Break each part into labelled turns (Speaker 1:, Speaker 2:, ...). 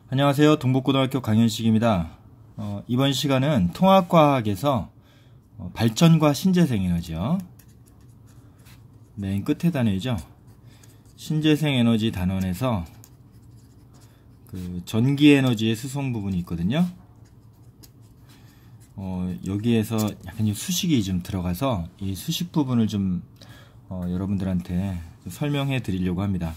Speaker 1: 안녕하세요. 동북고등학교 강현식입니다. 이번 시간은 통합과학에서 발전과 신재생에너지요. 맨 끝에 단위죠. 신재생에너지 단원에서 그 전기에너지의 수송 부분이 있거든요. 여기에서 약간 수식이 좀 들어가서 이 수식 부분을 좀 여러분들한테 설명해 드리려고 합니다.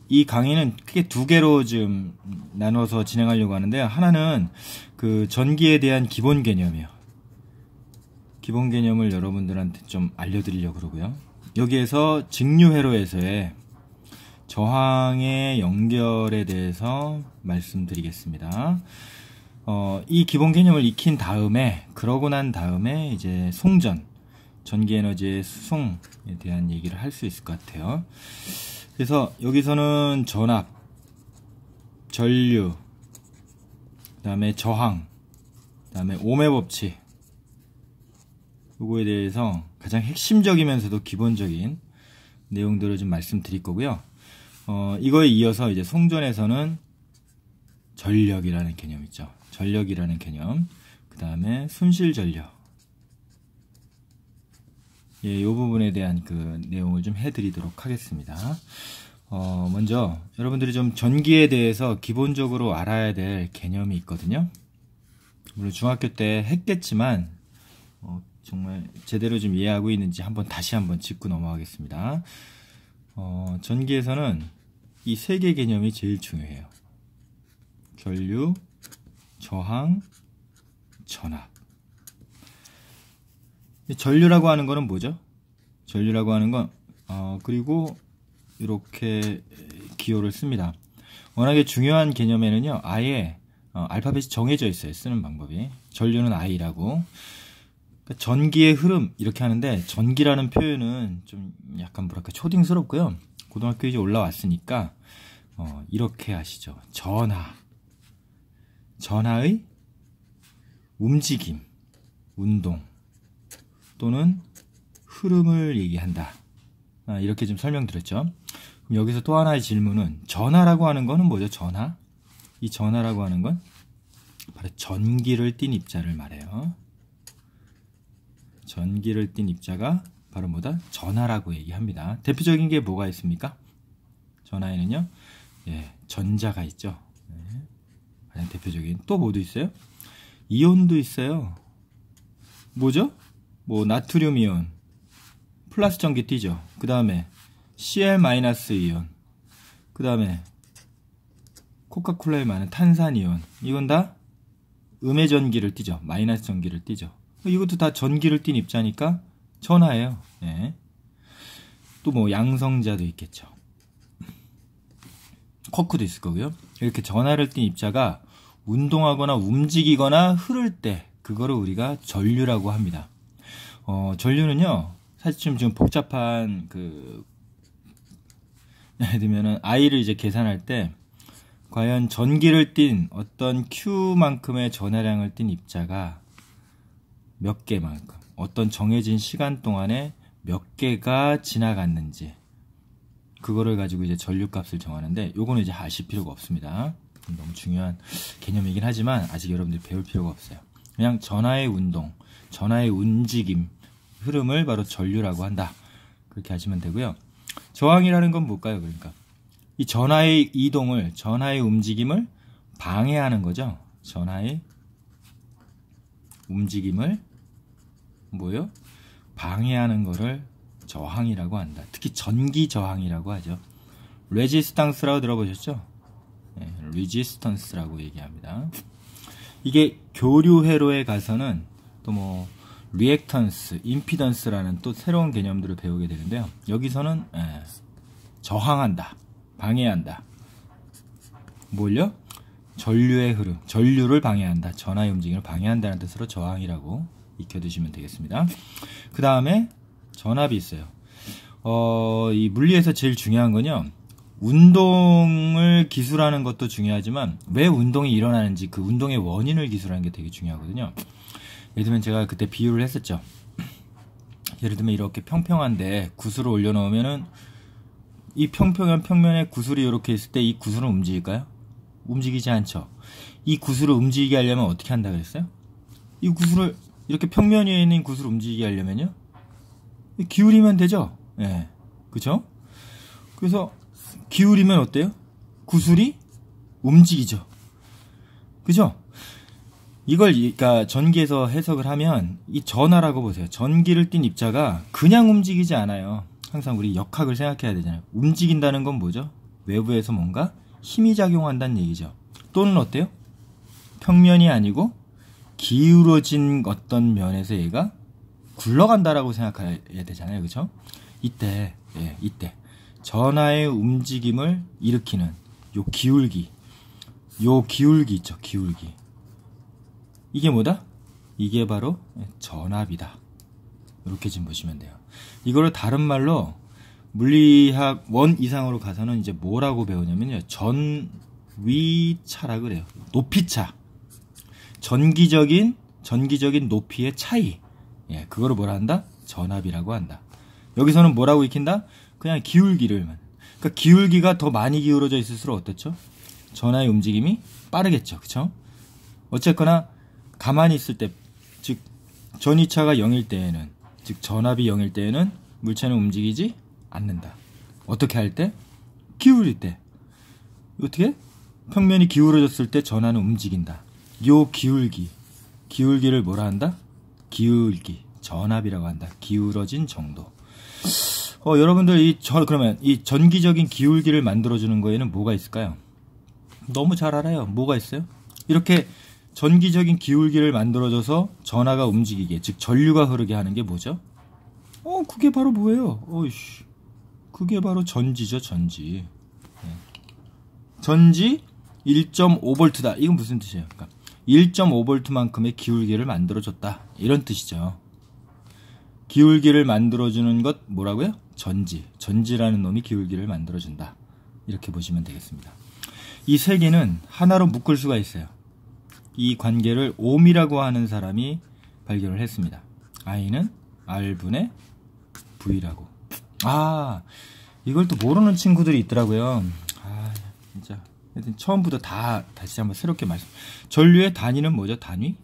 Speaker 1: 이 강의는 크게 두 개로 좀 나눠서 진행하려고 하는데요. 하나는 그 전기에 대한 기본 개념이에요. 기본 개념을 여러분들한테 좀 알려드리려고 그러고요. 여기에서 직류회로에서의 저항의 연결에 대해서 말씀드리겠습니다. 이 기본 개념을 익힌 다음에, 그러고 난 다음에 이제 송전, 전기에너지의 수송에 대한 얘기를 할 수 있을 것 같아요. 그래서 여기서는 전압, 전류, 그 다음에 저항, 그 다음에 ohm의 법칙, 요거에 대해서 가장 핵심적이면서도 기본적인 내용들을 좀 말씀드릴 거고요. 이거에 이어서 이제 송전에서는 전력이라는 개념 있죠. 전력이라는 개념, 그 다음에 순실전력, 이 부분에 대한 그 내용을 좀 해드리도록 하겠습니다. 먼저 여러분들이 좀 전기에 대해서 기본적으로 알아야 될 개념이 있거든요. 물론 중학교 때 했겠지만 정말 제대로 좀 이해하고 있는지 다시 한번 짚고 넘어가겠습니다. 전기에서는 이 세 개 개념이 제일 중요해요. 전류, 저항, 전압. 전류라고 하는 거는 뭐죠? 전류라고 하는 건 그리고 이렇게 기호를 씁니다. 워낙에 중요한 개념에는요, 아예 알파벳이 정해져 있어요. 쓰는 방법이. 전류는 I라고. 그러니까 전기의 흐름 이렇게 하는데, 전기라는 표현은 좀 약간 뭐랄까 초딩스럽고요. 고등학교 이제 올라왔으니까 이렇게 하시죠. 전하의 움직임, 운동 또는 흐름을 얘기한다. 이렇게 좀 설명드렸죠. 그럼 여기서 또 하나의 질문은, 전하라고 하는 거는 뭐죠? 전하? 이 전하라고 하는 건 바로 전기를 띤 입자를 말해요. 전기를 띤 입자가 바로 뭐다? 전하라고 얘기합니다. 대표적인 게 뭐가 있습니까? 전하에는요, 전자가 있죠. 가장 대표적인. 또 뭐도 있어요? 이온도 있어요. 뭐죠? 나트륨 이온, 플러스 전기 띄죠. 그 다음에 Cl- 이온, 그 다음에 코카콜라에 많은 탄산 이온, 이건 다 음의 전기를 띄죠. 마이너스 전기를 띄죠. 이것도 다 전기를 띈 입자니까 전하예요. 또 양성자도 있겠죠. 쿼크도 있을 거고요. 이렇게 전하를 띤 입자가 운동하거나 움직이거나 흐를 때, 그거를 우리가 전류라고 합니다. 전류는요, 사실 좀 복잡한 예를 들면은 I를 이제 계산할 때, 과연 전기를 띤 어떤 Q만큼의 전하량을 띤 입자가 몇 개만큼, 어떤 정해진 시간 동안에 몇 개가 지나갔는지, 그거를 가지고 이제 전류값을 정하는데, 요거는 이제 아실 필요가 없습니다. 너무 중요한 개념이긴 하지만 아직 여러분들이 배울 필요가 없어요. 그냥 전하의 운동, 전하의 움직임, 흐름을 바로 전류라고 한다. 그렇게 하시면 되고요. 저항이라는 건 뭘까요? 그러니까 이 전하의 이동을, 전하의 움직임을 방해하는 거죠. 전하의 움직임을 방해하는 거를 저항이라고 한다. 특히 전기 저항이라고 하죠. 레지스탕스라고 들어보셨죠? 레지스턴스라고 얘기합니다. 이게 교류 회로에 가서는 또 리액턴스, 임피던스라는 또 새로운 개념들을 배우게 되는데요. 여기서는 저항한다, 방해한다. 뭘요? 전류의 흐름, 전류를 방해한다, 전하의 움직임을 방해한다는 뜻으로 저항이라고 익혀두시면 되겠습니다. 그 다음에 전압이 있어요. 이 물리에서 제일 중요한 건요, 운동을 기술하는 것도 중요하지만 왜 운동이 일어나는지, 그 운동의 원인을 기술하는 게 되게 중요하거든요. 예를 들면 제가 그때 비유를 했었죠. 예를 들면 이렇게 평평한데 구슬을 올려놓으면은 이 평평한 평면에 구슬이 이렇게 있을 때 이 구슬은 움직일까요? 움직이지 않죠. 이 구슬을 움직이게 하려면 어떻게 한다 그랬어요? 이 구슬을 이렇게 평면 위에 있는 구슬을 움직이게 하려면요, 기울이면 되죠. 예, 그죠? 그래서 기울이면 어때요? 구슬이 움직이죠. 그죠? 이걸 그러니까 전기에서 해석을 하면 이 전하라고 보세요. 전기를 띤 입자가 그냥 움직이지 않아요. 항상 우리 역학을 생각해야 되잖아요. 움직인다는 건 뭐죠? 외부에서 뭔가 힘이 작용한다는 얘기죠. 또는 어때요? 평면이 아니고 기울어진 어떤 면에서 얘가 굴러간다라고 생각해야 되잖아요. 그죠? 이때 전하의 움직임을 일으키는 요 기울기 있죠. 기울기. 이게 뭐다? 이게 바로 전압이다. 이렇게 지금 보시면 돼요. 이거를 다른 말로 물리학 1 이상으로 가서는 이제 뭐라고 배우냐면요, 전위차라 그래요. 높이차. 전기적인 높이의 차이. 예, 그거를 뭐라 한다? 전압이라고 한다. 여기서는 뭐라고 익힌다? 그냥 기울기를. 그러니까 기울기가 더 많이 기울어져 있을수록 어떻죠? 전하의 움직임이 빠르겠죠. 그쵸? 어쨌거나 가만히 있을 때, 즉 전위차가 0일 때에는, 즉 전압이 0일 때에는 물체는 움직이지 않는다. 어떻게 할 때? 기울일 때. 어떻게? 평면이 기울어졌을 때 전하는 움직인다. 요 기울기를 뭐라 한다? 기울기, 전압이라고 한다. 기울어진 정도. 여러분들 그러면 이 전기적인 기울기를 만들어주는 거에는 뭐가 있을까요? 너무 잘 알아요. 뭐가 있어요? 이렇게 전기적인 기울기를 만들어줘서 전하가 움직이게, 즉 전류가 흐르게 하는 게 뭐죠? 그게 바로 뭐예요? 그게 바로 전지죠. 전지. 전지 1.5V다. 이건 무슨 뜻이에요? 그러니까 1.5V만큼의 기울기를 만들어줬다. 이런 뜻이죠. 기울기를 만들어주는 것 뭐라고요? 전지라는 놈이 기울기를 만들어준다. 이렇게 보시면 되겠습니다. 이 세 개는 하나로 묶을 수가 있어요. 이 관계를 옴이라고 하는 사람이 발견을 했습니다. I는 R분의 V라고. 이걸 또 모르는 친구들이 있더라고요. 진짜. 처음부터 다시 한번 새롭게 전류의 단위는 뭐죠? 단위?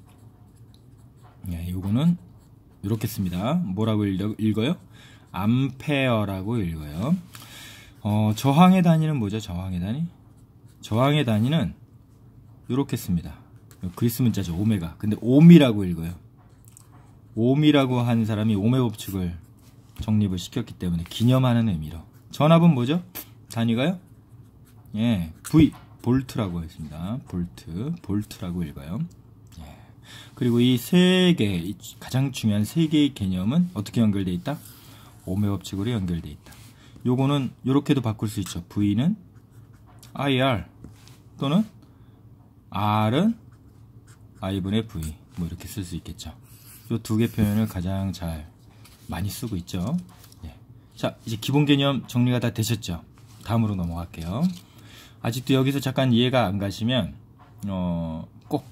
Speaker 1: 예, 요거는 이렇게 씁니다. 뭐라고 읽어요? 암페어라고 읽어요. 저항의 단위는 뭐죠? 저항의 단위? 저항의 단위는 이렇게 씁니다. 그리스 문자죠. 오메가. 근데 옴이라고 읽어요. 옴이라고 한 사람이 옴의 법칙을 정립을 시켰기 때문에 기념하는 의미로. 전압은 뭐죠? 단위가요? 예, V, 볼트라고 했습니다. 볼트라고 읽어요. 예. 그리고 이 세 개, 가장 중요한 세 개의 개념은 어떻게 연결되어 있다? 옴의 법칙으로 연결되어 있다. 요거는 요렇게도 바꿀 수 있죠. V는 IR 또는 R은 I분의 V, 뭐 이렇게 쓸 수 있겠죠. 요 두 개 표현을 가장 잘 많이 쓰고 있죠. 예. 자, 이제 기본 개념 정리가 다 되셨죠? 다음으로 넘어갈게요. 아직도 여기서 잠깐 이해가 안 가시면 꼭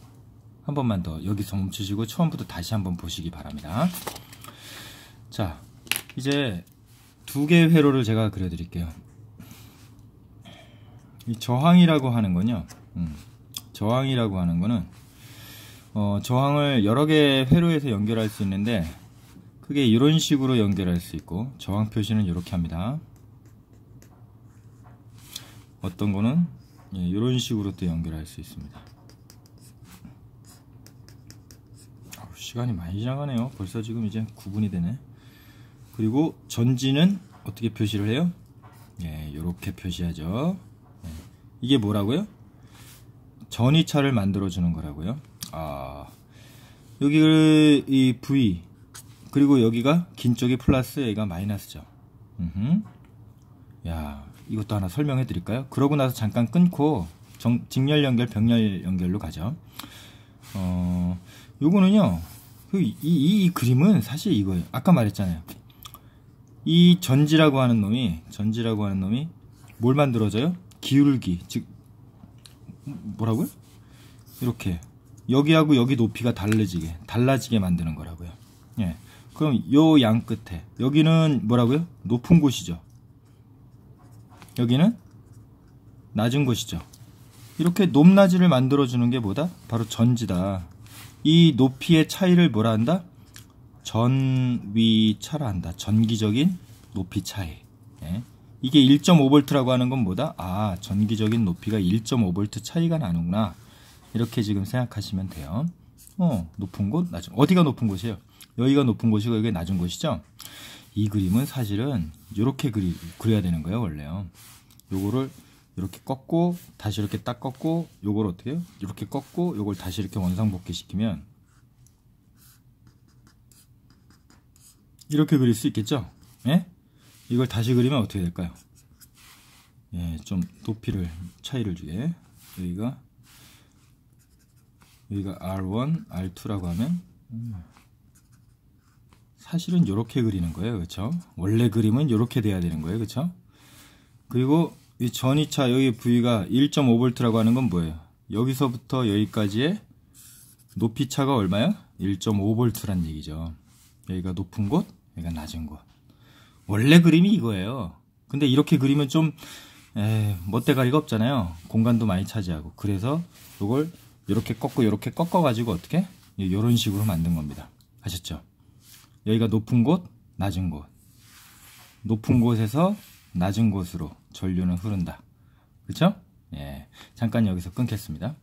Speaker 1: 한 번만 더 여기서 멈추시고 처음부터 다시 한번 보시기 바랍니다. 자, 이제 두 개의 회로를 제가 그려드릴게요. 이 저항이라고 하는 건요. 저항이라고 하는 거는 저항을 여러 개의 회로에서 연결할 수 있는데, 크게 이런 식으로 연결할 수 있고, 저항 표시는 이렇게 합니다. 어떤 거는 이런 식으로 또 연결할 수 있습니다. 시간이 많이 지나가네요. 벌써 지금 이제 9분이 되네. 그리고 전지는 어떻게 표시를 해요? 예, 이렇게 표시하죠. 예. 이게 뭐라고요? 전위차를 만들어주는 거라고요. 여기 이 V, 그리고 여기가 긴 쪽이 플러스, 얘가 마이너스죠. 야, 이것도 하나 설명해 드릴까요? 그러고 나서 잠깐 끊고 직렬 연결, 병렬 연결로 가죠. 요거는요, 이 그림은 사실 이거예요. 아까 말했잖아요. 이 전지라고 하는 놈이 뭘 만들어줘요? 기울기, 즉 뭐라고요? 이렇게 여기하고 여기 높이가 달라지게 만드는 거라고요. 예. 그럼 요 양 끝에 여기는 뭐라고요? 높은 곳이죠. 여기는 낮은 곳이죠. 이렇게 높낮이를 만들어주는 게 뭐다? 바로 전지다. 이 높이의 차이를 뭐라 한다? 전위차라 한다. 전기적인 높이 차이. 예. 이게 1.5V라고 하는 건 뭐다? 아, 전기적인 높이가 1.5V 차이가 나는구나. 이렇게 지금 생각하시면 돼요. 높은 곳, 낮은 곳. 어디가 높은 곳이에요? 여기가 높은 곳이고 여기가 낮은 곳이죠? 이 그림은 사실은 이렇게 그려야 되는 거예요, 원래요. 요거를 이렇게 꺾고 다시 이렇게 딱 꺾고 요걸 어떻게 해요? 이렇게 꺾고 요걸 다시 이렇게 원상복귀 시키면 이렇게 그릴 수 있겠죠? 예? 이걸 다시 그리면 어떻게 될까요? 예, 좀 높이를 차이를 주게. 여기가 R1, R2라고 하면 사실은 이렇게 그리는 거예요, 그렇죠? 원래 그림은 이렇게 돼야 되는 거예요, 그렇죠? 그리고 이 전위차 여기 부위가 1.5V라고 하는 건 뭐예요? 여기서부터 여기까지의 높이 차가 얼마야? 1.5V란 얘기죠. 여기가 높은 곳, 여기가 낮은 곳. 원래 그림이 이거예요. 근데 이렇게 그리면 좀 멋대가리가 없잖아요. 공간도 많이 차지하고. 그래서 이걸 이렇게 꺾고 이렇게 꺾어 가지고 어떻게? 이런 식으로 만든 겁니다. 아셨죠? 여기가 높은 곳, 낮은 곳. 높은 곳에서 낮은 곳으로 전류는 흐른다. 그렇죠? 예. 잠깐 여기서 끊겠습니다.